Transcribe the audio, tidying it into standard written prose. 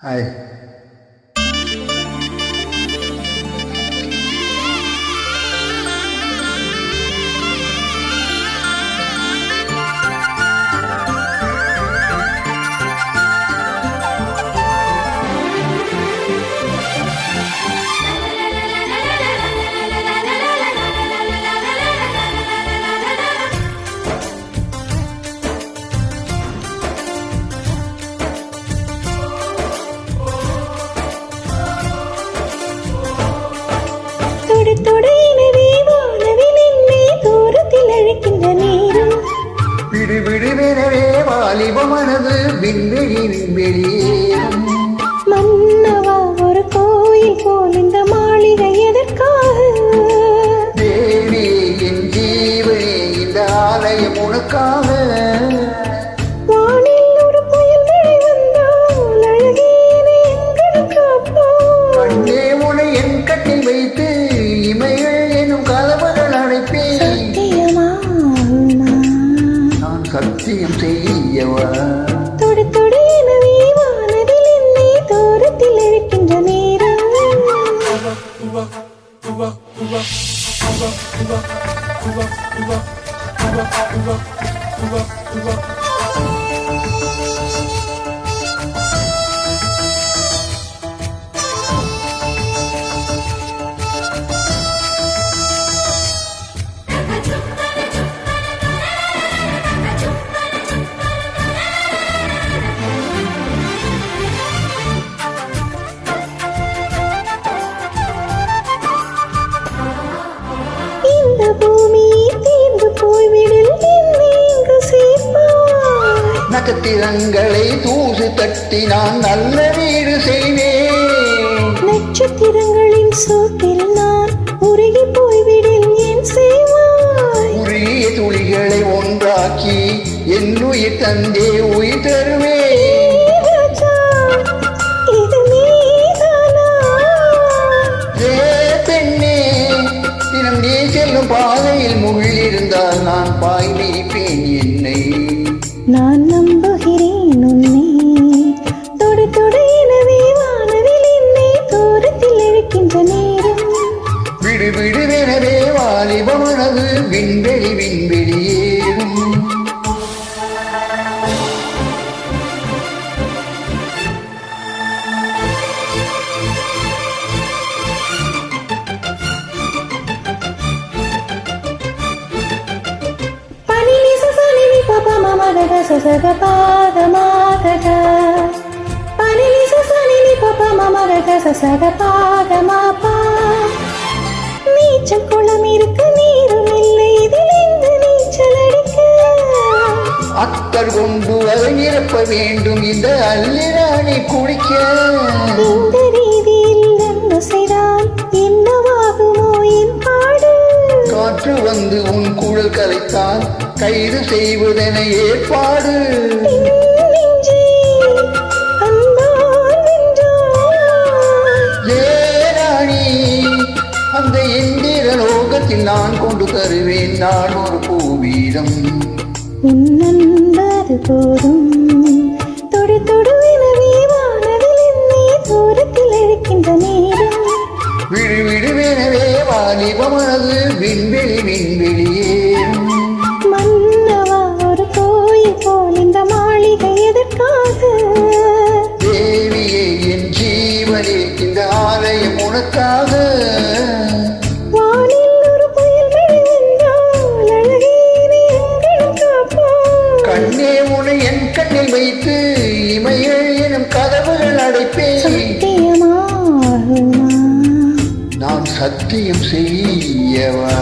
Hi. விடுவிடுவெனவே வாலிபமனது விண்வெளி விண்வெளியேறும். மன்னவா ஒரு கோயில் போல் இந்த மாளிகை எதற்காக? தேவி என் ஜீவனே இந்த ஆலயம் உனக்காக. வானில் ஒரு புயல் மழை வந்தால் அழகேனே எங்களுக்கு அப்பா. கண்ணே உனை என் கட்டில் வைத்து இமைகள் எனும் கதவுகள் அடைப்பேன். சத்தியமா நான் சத்தியம் செய்யவா? தொடு தொடு எனவே வானவில் என்னை தூரத்தில் அழைக்கின்ற நேரம். இந்த பூமி தீர்ந்து போய்விடில் என்னை இங்கு சேர்ப்பாய். நட்சத்திரங்களை தூசு தட்டி நான் நல்ல வீடு செய்வேன். நட்சத்திரங்களின் சோட்டில் நான் உருகி போய்விடில் ஏன் செய்வாய்? உரிய துளிகளை ஒன்றாக்கி என் உயிர் தந்தே உயிர் தருவேன். ராஜா, இது நீதானா? ஏ பெண்ணே, தினம் நீ செல்லும் பாதையில் முள் இருந்தால் நான் பாய் நீப்பேன் என்னை. நான் நம்புகிறேன் உன்னை. தொடு தொடு எனவே வானவில் என்னை தூரத்தில் அழைக்கின்ற நேரம். விடு விடுவெனவே வாலிபமனது விண்வெளி விண்வெளியேறும். பனினி சசனினி பப மம கக சசக பாத மாதக. பனினி சசனினி பப மம கக சசக பாத மாபா. நீச்சல் குளம் இருக்க நீரும் இல்லை இதில் எங்கு நீச்சல் அடிக்க? அக்கர் கொண்டு அதை நிரப்ப வேண்டும் இந்த அல்லிராணி குடிக்க. இந்த ரீதியில் என்ன செய்தால் என்னவாகுமோ என் பாடு? காற்று வந்து உன் குழல் கலைத்தால் கைது செய்வதென ஏற்பாடு. நெஞ்சே, அன்பால் வென்றாய். ஏராணி அந்த இந்திர லோகத்தில் நான் கொண்டு தருவேன் நான் ஒரு பூவீதம். உன் நண்பது போதும். தொடு தொடு எனவே வானவில் என்னை தூரத்தில் அழைக்கின்ற நேரம். விடு விடுவெனவே வாலிபமனது விண்வெளி விண்வெளியேறும். மன்னவா ஒரு கோயில் போல் இந்த மாளிகை எதற்காக? தேவியே என் ஜீவனே இந்த ஆலயம் உனக்காக. வானில் ஒரு புயல் மழை வந்தால் அழகேனே எங்களுக்கு அப்பா. கண்ணே உனை என் கண்ணில் வைத்து இமைகள் எனும் கதவுகள் அடைப்பேன். சத்தியமாகுமா? நான் சத்தியம் செய்யவா?